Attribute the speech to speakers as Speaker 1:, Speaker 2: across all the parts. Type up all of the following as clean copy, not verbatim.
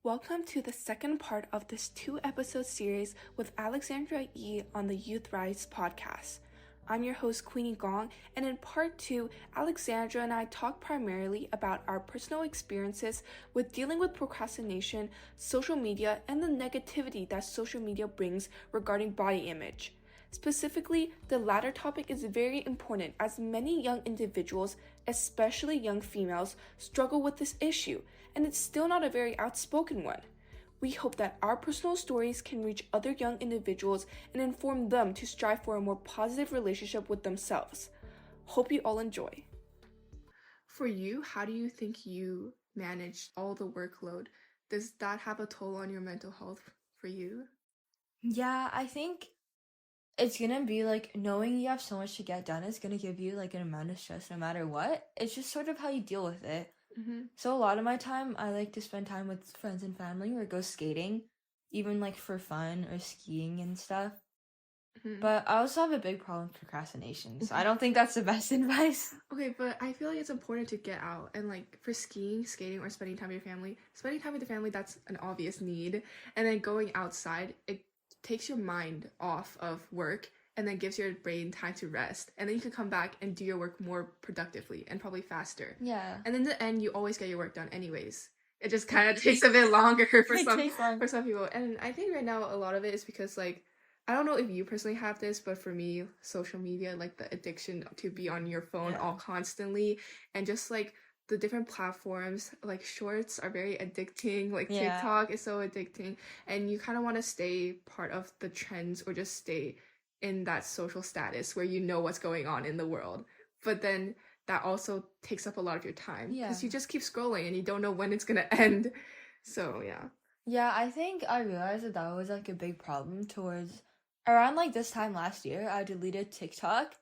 Speaker 1: Welcome to the second part of this 2-episode series with Alexandra E. on the Youth Rise podcast. I'm your host, Queenie Gong, and in part 2, Alexandra and I talk primarily about our personal experiences with dealing with procrastination, social media, and the negativity that social media brings regarding body image. Specifically, the latter topic is very important as many young individuals, especially young females, struggle with this issue, and it's still not a very outspoken one. We hope that our personal stories can reach other young individuals and inform them to strive for a more positive relationship with themselves. Hope you all enjoy. For you, how do you think you manage all the workload? Does that have a toll on your mental health for you?
Speaker 2: Yeah, I think it's gonna be like knowing you have so much to get done is gonna give you like an amount of stress no matter what. It's just sort of how you deal with it. So a lot of my time, I like to spend time with friends and family or go skating, even like for fun or skiing and stuff. But I also have a big problem with procrastination, so I don't think that's the best advice.
Speaker 1: Okay, but I feel like it's important to get out and like for skiing, skating, or spending time with your family. Spending time with the family, that's an obvious need. And then going outside, it takes your mind off of work and then gives your brain time to rest. And then you can come back and do your work more productively and probably faster.
Speaker 2: Yeah.
Speaker 1: And in the end, you always get your work done anyways. It just kind of takes a bit longer for some people. And I think right now a lot of it is because like, I don't know if you personally have this, but for me, social media, like the addiction to be on your phone all constantly, and just like the different platforms, like shorts are very addicting, like TikTok is so addicting, and you kind of want to stay part of the trends or just stay in that social status where you know what's going on in the world. But then that also takes up a lot of your time because you just keep scrolling and you don't know when it's gonna end. So
Speaker 2: Yeah, I think I realized that was like a big problem towards around like this time last year. I deleted TikTok,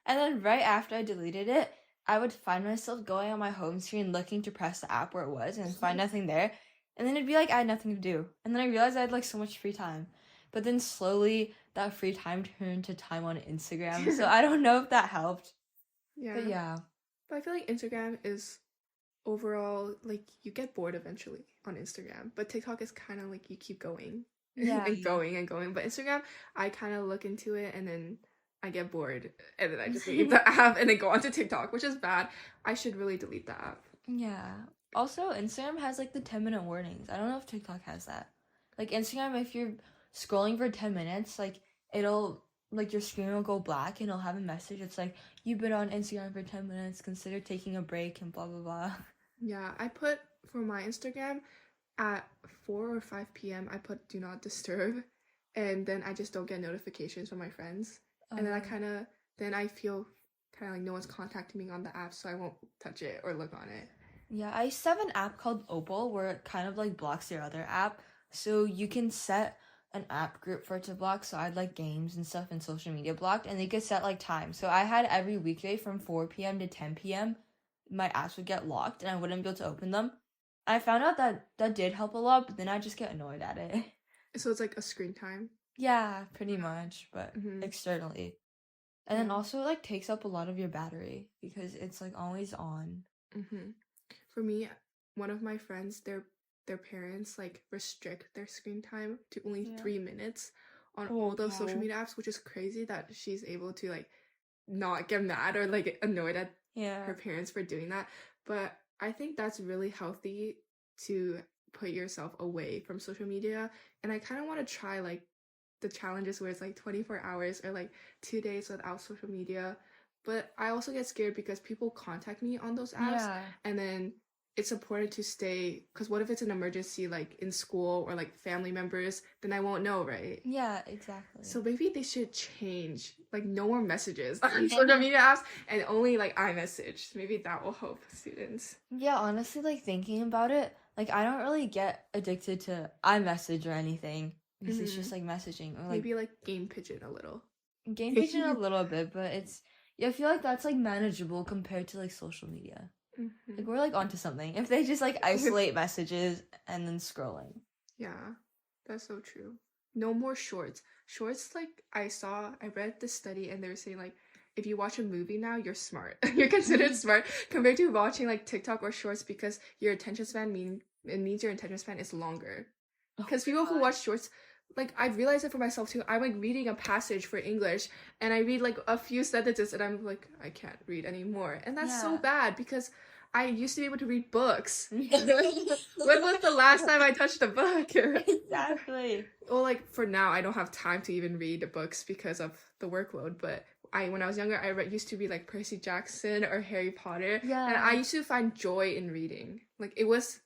Speaker 2: and then right after I deleted it, I would find myself going on my home screen looking to press the app where it was and find nothing there, and then it'd be like I had nothing to do, and then I realized I had like so much free time, but then slowly that free time turned to time on Instagram, so I don't know if that helped. But
Speaker 1: I feel like Instagram is overall like you get bored eventually on Instagram, but TikTok is kind of like you keep going and going and going. But Instagram, I kind of look into it and then I get bored and then I just leave the app and then go onto TikTok, which is bad. I should really delete the app.
Speaker 2: Yeah. Also, Instagram has like the 10-minute warnings. I don't know if TikTok has that. Like Instagram, if you're scrolling for 10 minutes, like it'll like your screen will go black and it'll have a message. It's like, you've been on Instagram for 10 minutes, consider taking a break and blah blah blah.
Speaker 1: Yeah, I put for my Instagram at 4 or 5 p.m. I put do not disturb, and then I just don't get notifications from my friends. And then I feel kind of like no one's contacting me on the app, so I won't touch it or look on it.
Speaker 2: Yeah, I used to have an app called Opal where it kind of like blocks your other app, so you can set an app group for it to block. So I'd like games and stuff and social media blocked, and they could set like time. So I had every weekday from 4 p.m. to 10 p.m. my apps would get locked and I wouldn't be able to open them. I found out that did help a lot, but then I just get annoyed at it.
Speaker 1: So it's like a screen time?
Speaker 2: Yeah, pretty much, but externally. And then also it like takes up a lot of your battery because it's like always on.
Speaker 1: For me, one of my friends, their parents like restrict their screen time to only 3 minutes on all those social media apps, which is crazy that she's able to like not get mad or like annoyed at her parents for doing that. But I think that's really healthy to put yourself away from social media, and I kind of want to try like the challenges where it's like 24 hours or like 2 days without social media. But I also get scared because people contact me on those apps, and then it's important to stay, because what if it's an emergency like in school or like family members, then I won't know, right?
Speaker 2: Yeah, exactly.
Speaker 1: So maybe they should change, like no more messages on social media apps and only like iMessage. Maybe that will help students.
Speaker 2: Yeah, honestly, like thinking about it, like I don't really get addicted to iMessage or anything because it's just like messaging or like
Speaker 1: maybe like Game Pigeon a little.
Speaker 2: Game Pigeon a little bit, but it's I feel like that's like manageable compared to like social media. Like we're like onto something if they just like isolate messages and then scrolling.
Speaker 1: Yeah, that's so true. No more shorts. Shorts, like I read this study and they were saying like if you watch a movie now, you're smart. You're considered smart compared to watching like TikTok or shorts because your attention span it means your attention span is longer.
Speaker 2: Oh
Speaker 1: Because
Speaker 2: my
Speaker 1: people who
Speaker 2: God.
Speaker 1: watch shorts, like I've realized it for myself too. I'm like reading a passage for English and I read like a few sentences and I'm like, I can't read anymore. And that's so
Speaker 2: Yeah.
Speaker 1: bad because I used to be able to read books. When
Speaker 2: When
Speaker 1: was the last time I touched a book?
Speaker 2: Exactly.
Speaker 1: Well, like for now, I don't have time to even read books because of the workload. But when I was younger, used to read like Percy Jackson or Harry Potter, and I
Speaker 2: Yeah.
Speaker 1: used to find joy in reading. Like it was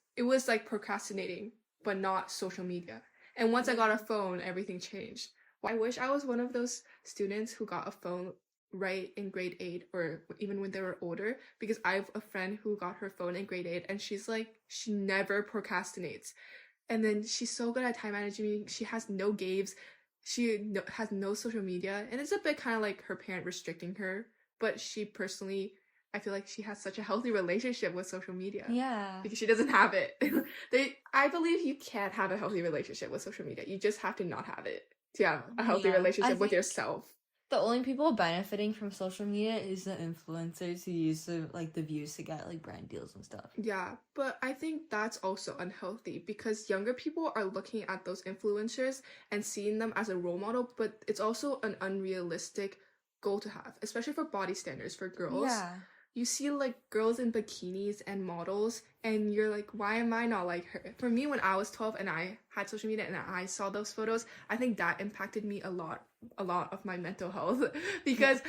Speaker 1: like procrastinating, but not social media. And once I got a phone, everything changed. I wish I was one of those students who got a phone right in grade 8 or even when they were older, because I have a friend who got her phone in grade 8 and she's like, she never procrastinates. And then she's so good at time management. She has no games. Has no social media. And it's a bit kind of like her parent restricting her. But she personally, I feel like she has such a healthy relationship with social media.
Speaker 2: Yeah.
Speaker 1: Because she doesn't have it. I believe you can't have a healthy relationship with social media. You just have to not have it to have a healthy
Speaker 2: Yeah.
Speaker 1: relationship
Speaker 2: I
Speaker 1: with
Speaker 2: think
Speaker 1: yourself.
Speaker 2: the only people benefiting from social media is the influencers who use the views to get like brand deals and stuff.
Speaker 1: Yeah, but I think that's also unhealthy because younger people are looking at those influencers and seeing them as a role model, but it's also an unrealistic goal to have, especially for body standards for girls.
Speaker 2: Yeah.
Speaker 1: You see like girls in bikinis and models and you're like, why am I not like her? For me, when I was 12 and I had social media and I saw those photos, I think that impacted me a lot of my mental health because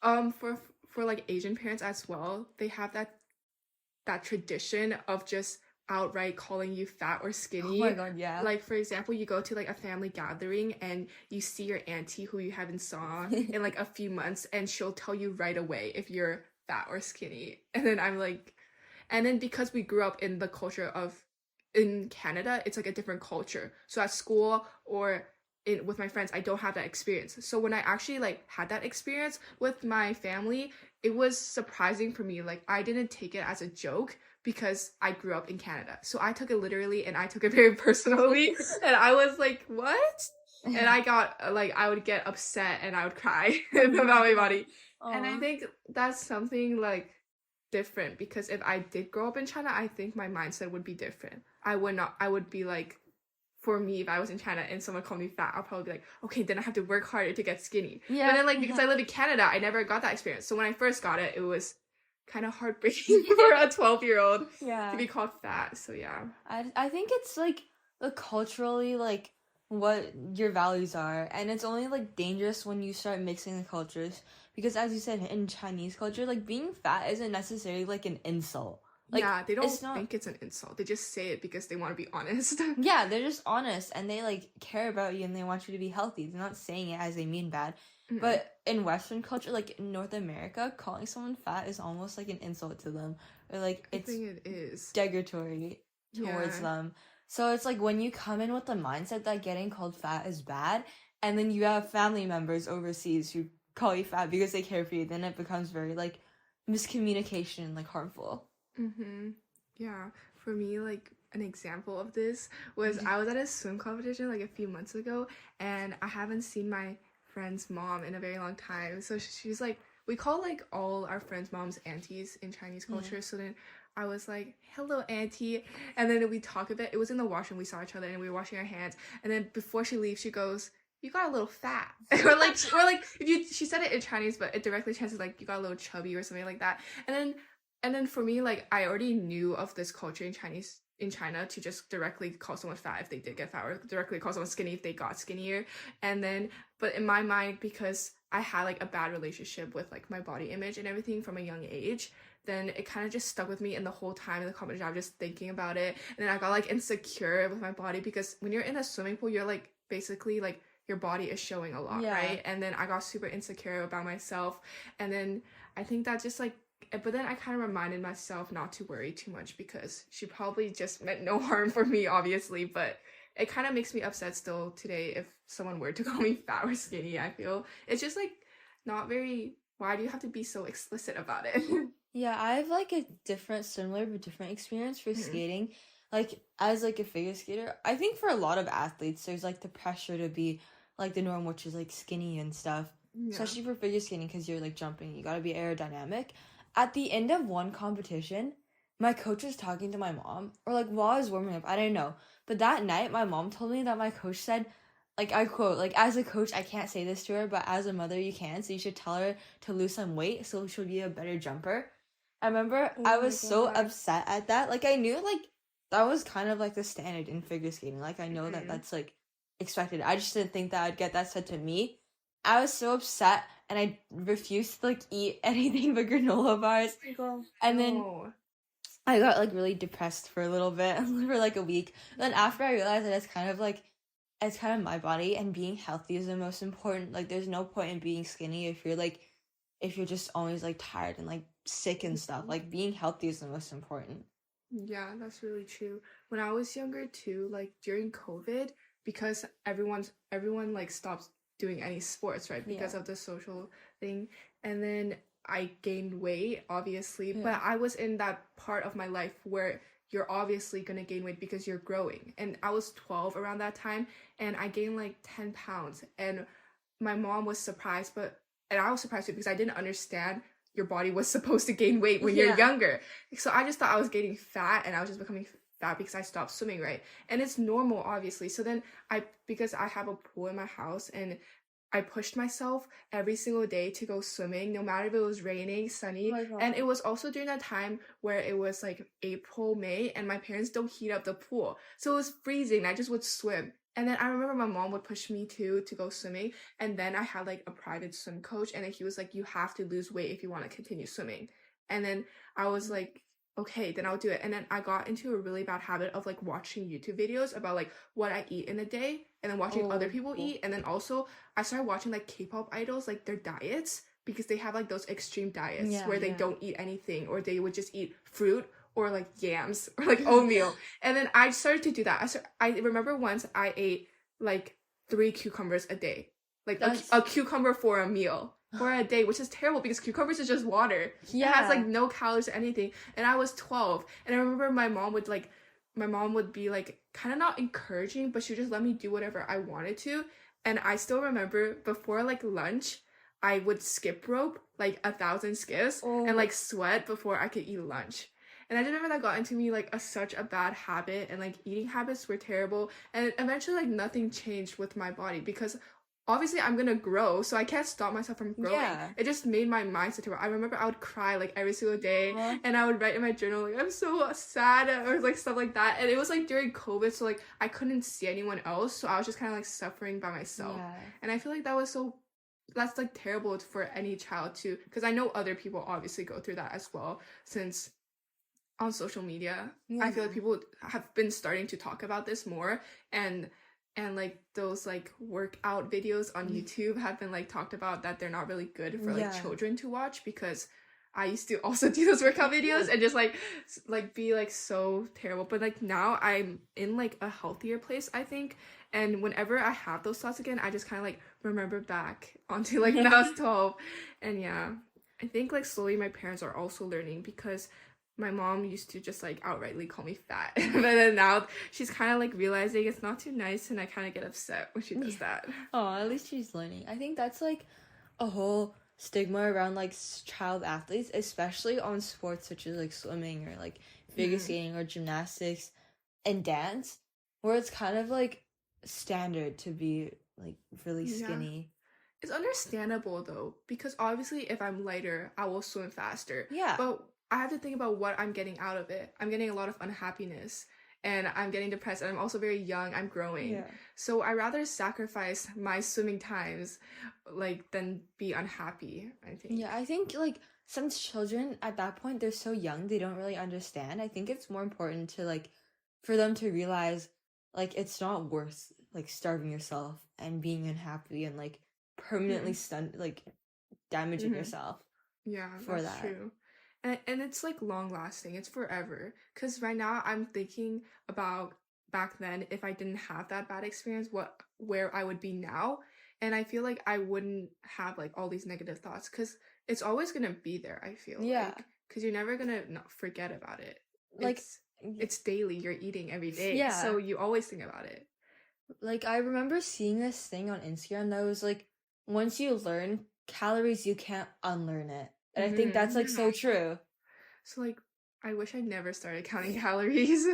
Speaker 1: for like Asian parents as well, they have that tradition of just outright calling you fat or skinny.
Speaker 2: Oh my God, yeah.
Speaker 1: Like for example, you go to like a family gathering and you see your auntie who you haven't saw in like a few months and she'll tell you right away if you're fat or skinny. And then I'm like, and then because we grew up in the culture of in Canada, it's like a different culture. So at school or with my friends, I don't have that experience. So when I actually like had that experience with my family, it was surprising for me. Like I didn't take it as a joke because I grew up in Canada. So I took it literally and I took it very personally. And I was like, what? And I got like, I would get upset and I would cry about my body.
Speaker 2: Aww.
Speaker 1: And I think that's something like different because if I did grow up in China, I think my mindset would be different. I would be like, for me, if I was in China and someone called me fat, I'll probably be like, okay, then I have to work harder to get skinny.
Speaker 2: Yeah.
Speaker 1: But then like, because I live in Canada, I never got that experience. So when I first got it, it was kind of heartbreaking for a 12-year-old
Speaker 2: Yeah.
Speaker 1: to be called fat. So yeah.
Speaker 2: I think it's like the culturally like what your values are, and it's only like dangerous when you start mixing the cultures, because as you said, in Chinese culture, like being fat isn't necessarily like an insult. Like,
Speaker 1: yeah, they don't
Speaker 2: it's not...
Speaker 1: think it's an insult. They just say it because they want to be honest.
Speaker 2: Yeah, they're just honest and they like care about you and they want you to be healthy. They're not saying it as they mean bad.
Speaker 1: Mhm.
Speaker 2: But in Western culture, like in North America, calling someone fat is almost like an insult to them, or like
Speaker 1: I
Speaker 2: it's
Speaker 1: think it is
Speaker 2: derogatory towards them. So it's like when you come in with the mindset that getting called fat is bad, and then you have family members overseas who call you fat because they care for you, then it becomes very like miscommunication and like harmful.
Speaker 1: Mm-hmm. Yeah. For me, like an example of this was I was at a swim competition like a few months ago, and I haven't seen my friend's mom in a very long time. So she's like, we call like all our friends' moms aunties in Chinese culture. Yeah. So then I was like, hello, auntie. And then we talk a bit. It was in the washroom. We saw each other and we were washing our hands. And then before she leaves, she goes, you got a little fat. or like she said it in Chinese, but it directly translates like you got a little chubby or something like that. And then for me, like I already knew of this culture in China to just directly call someone fat if they did get fat, or directly call someone skinny if they got skinnier. And then, but in my mind, because I had like a bad relationship with like my body image and everything from a young age, then it kind of just stuck with me, and the whole time in the competition I was just thinking about it. And then I got like insecure with my body, because when you're in a swimming pool, you're like basically like your body is showing a lot, right? And then I got super insecure about myself, and then I think that just like, but then I kind of reminded myself not to worry too much, because she probably just meant no harm for me, obviously, but it kind of makes me upset still today if someone were to call me fat or skinny. I feel it's just like not very, why do you have to be so explicit about it?
Speaker 2: Yeah, I have like a similar but different experience for skating. Like as like a figure skater, I think for a lot of athletes, there's like the pressure to be like the norm, which is like skinny and stuff. Yeah. Especially for figure skating, because you're like jumping, you gotta be aerodynamic. At the end of one competition, my coach was talking to my mom, or like while I was warming up, I didn't know. But that night, my mom told me that my coach said, like, I quote, like, as a coach, I can't say this to her, but as a mother, you can. So you should tell her to lose some weight so she'll be a better jumper. I remember
Speaker 1: Oh
Speaker 2: I
Speaker 1: my
Speaker 2: was so
Speaker 1: God.
Speaker 2: upset at that. Like, I knew, like, that was kind of like the standard in figure skating. Like, I know that
Speaker 1: Mhm.
Speaker 2: that's like expected. I just didn't think that I'd get that said to me. I was so upset, and I refused to like eat anything but granola bars.
Speaker 1: Oh my God.
Speaker 2: And then
Speaker 1: No.
Speaker 2: I got like really depressed for a little bit, for like a week. Then after I realized that it's kind of my body, and being healthy is the most important. Like, there's no point in being skinny if you're just always like tired and like sick and stuff. Like, being healthy is the most important.
Speaker 1: Yeah, that's really true. When I was younger too, like during COVID, because everyone like stopped doing any sports, right? Because
Speaker 2: Yeah.
Speaker 1: of the social thing. And then I gained weight, obviously,
Speaker 2: Yeah.
Speaker 1: but I was in that part of my life where you're obviously gonna gain weight because you're growing. And I was 12 around that time, and I gained like 10 pounds. And my mom was surprised, and I was surprised too because I didn't understand your body was supposed to gain weight when you're
Speaker 2: Yeah.
Speaker 1: younger. So I just thought I was getting fat, and I was just becoming fat because I stopped swimming, right? And it's normal, obviously. So then because I have a pool in my house, and I pushed myself every single day to go swimming, no matter if it was raining, sunny.
Speaker 2: Oh my
Speaker 1: And
Speaker 2: God.
Speaker 1: it was also during that time where it was like April, May, and my parents don't heat up the pool. So it was freezing. I just would swim. And then I remember my mom would push me to go swimming. And then I had like a private swim coach, and then he was like, you have to lose weight if you want to continue swimming. And then I was like, okay, then I'll do it. And then I got into a really bad habit of like watching YouTube videos about like what I eat in a day, and then watching other people eat. And then also I started watching like K-pop idols, like their diets, because they have like those extreme diets
Speaker 2: Yeah,
Speaker 1: where they
Speaker 2: yeah.
Speaker 1: don't eat anything, or they would just eat fruit or like yams or like oatmeal. And then I started to do that. I remember once I ate like 3 cucumbers a day, like a cucumber for a meal for a day, which is terrible because cucumbers is just water. It has like no calories or anything. And I was 12, and I remember my mom would be like kind of not encouraging, but she would just let me do whatever I wanted to. And I still remember before like lunch, I would skip rope like 1,000 skips and like sweat before I could eat lunch. And I just remember that got into me like such a bad habit, and like eating habits were terrible. And eventually like nothing changed with my body because obviously I'm gonna grow, so I can't stop myself from growing.
Speaker 2: Yeah.
Speaker 1: It just made my mindset terrible. I remember I would cry like every single day, and I would write in my journal like I'm so sad or like stuff like that. And it was like during COVID, so like I couldn't see anyone else, so I was just kind of like suffering by myself.
Speaker 2: Yeah.
Speaker 1: And I feel like that's like terrible for any child too, because I know other people obviously go through that as well, since on social media I feel like people have been starting to talk about this more, and like those like workout videos on YouTube have been like talked about that they're not really good for like children to watch, because I used to also do those workout videos and just like be like so terrible. But like now I'm in like a healthier place, I think. And whenever I have those thoughts again, I just kind of like remember back onto like when I was 12. And yeah, I think like slowly my parents are also learning, because my mom used to just like outrightly call me fat, but then now she's kind of like realizing it's not too nice, and I kind of get upset when she does that.
Speaker 2: Oh, at least she's learning. I think that's like a whole stigma around like child athletes, especially on sports such as like swimming or like figure skating or gymnastics and dance, where it's kind of like standard to be like really skinny.
Speaker 1: It's understandable though, because obviously if I'm lighter, I will swim faster.
Speaker 2: Yeah.
Speaker 1: But I have to think about what I'm getting out of it. I'm getting a lot of unhappiness, and I'm getting depressed, and I'm also very young. I'm growing.
Speaker 2: Yeah.
Speaker 1: So I rather sacrifice my swimming times like than be unhappy, I think.
Speaker 2: Yeah, I think like since children at that point they're so young, they don't really understand. I think it's more important to like for them to realize like it's not worth like starving yourself and being unhappy and like permanently like damaging yourself.
Speaker 1: Yeah,
Speaker 2: for
Speaker 1: that's
Speaker 2: that.
Speaker 1: true. And it's like long lasting. It's forever. Because right now I'm thinking about back then, if I didn't have that bad experience, where I would be now. And I feel like I wouldn't have like all these negative thoughts, because it's always gonna be there, I feel.
Speaker 2: Yeah.
Speaker 1: Because you're never gonna not forget about it.
Speaker 2: Like
Speaker 1: it's daily. You're eating every day.
Speaker 2: Yeah.
Speaker 1: So you always think about it.
Speaker 2: Like I remember seeing this thing on Instagram that was like, once you learn calories, you can't unlearn it. And I think that's like so true.
Speaker 1: So like I wish I never started counting calories.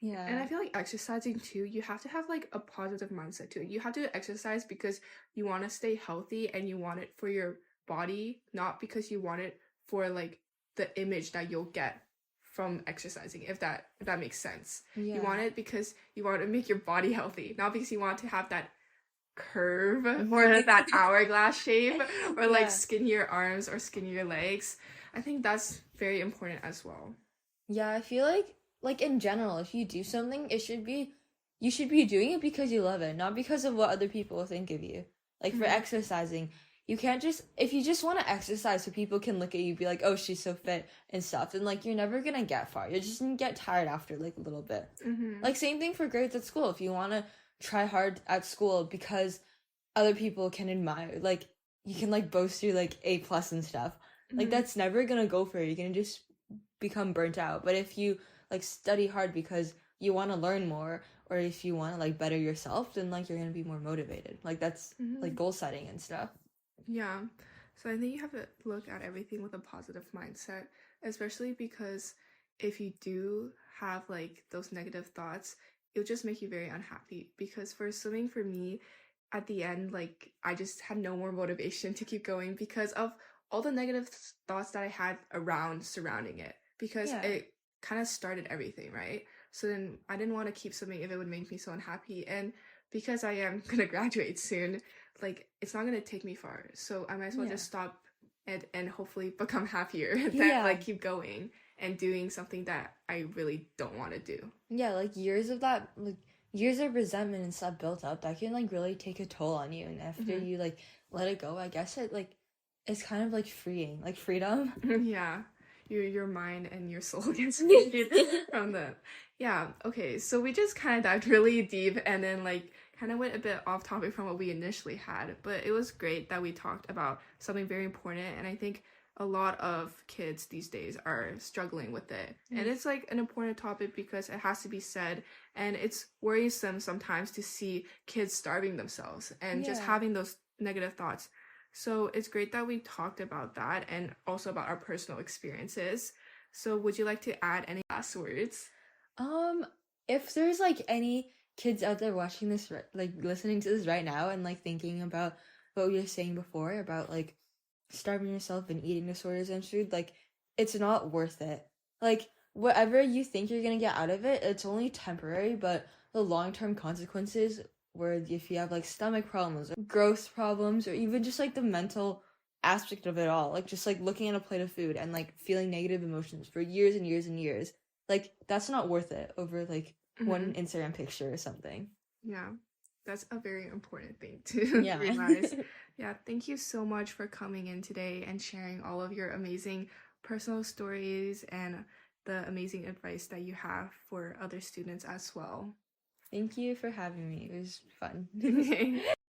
Speaker 2: Yeah.
Speaker 1: And I feel like exercising too, you have to have like a positive mindset to it. You have to exercise because you want to stay healthy and you want it for your body, not because you want it for like the image that you'll get from exercising, if that makes sense.
Speaker 2: Yeah.
Speaker 1: You want it because you want to make your body healthy, not because you want to have that curve or that hourglass shape or like skinnier arms or skinnier legs. I think that's very important as well.
Speaker 2: Yeah, I feel like in general, if you do something, you should be doing it because you love it, not because of what other people will think of you. Like for exercising, you can't just, if you just want to exercise so people can look at you, be like, oh, she's so fit and stuff, then like you're never gonna get far. You're just gonna get tired after like a little bit. Like same thing for grades at school. If you want to try hard at school because other people can admire, like you can like boast your like A+ and stuff, like that's never gonna go for you. You're gonna just become burnt out. But if you like study hard because you want to learn more, or if you want to like better yourself, then like you're gonna be more motivated. Like that's like goal setting and stuff.
Speaker 1: Yeah, so I think you have to look at everything with a positive mindset, especially because if you do have like those negative thoughts, it'll just make you very unhappy. Because for swimming, for me, at the end, like I just had no more motivation to keep going because of all the negative thoughts that I had surrounding it, because it kind of started everything, right? So then I didn't want to keep swimming if it would make me so unhappy. And because I am gonna graduate soon, like it's not gonna take me far. So I might as well just stop and hopefully become happier than like keep going and doing something that I really don't want to do.
Speaker 2: Yeah, like years of that, like years of resentment and stuff built up, that can like really take a toll on you. And after you like let it go, I guess it's kind of like freeing, like freedom.
Speaker 1: Yeah, your mind and your soul gets freed from that. Yeah, okay, so we just kind of dived really deep and then like kind of went a bit off topic from what we initially had, but it was great that we talked about something very important, and I think a lot of kids these days are struggling with it. And it's like an important topic because it has to be said, and it's worrisome sometimes to see kids starving themselves and just having those negative thoughts. So it's great that we talked about that and also about our personal experiences. So would you like to add any last words?
Speaker 2: If there's like any kids out there watching this, like listening to this right now and like thinking about what we were saying before about like starving yourself and eating disorders and food, like it's not worth it. Like whatever you think you're gonna get out of it, it's only temporary, but the long-term consequences, where if you have like stomach problems or growth problems or even just like the mental aspect of it all, like just like looking at a plate of food and like feeling negative emotions for years and years and years, like that's not worth it over like one Instagram picture or something.
Speaker 1: Yeah, that's a very important thing to realize. Yeah, thank you so much for coming in today and sharing all of your amazing personal stories and the amazing advice that you have for other students as well.
Speaker 2: Thank you for having me. It was fun.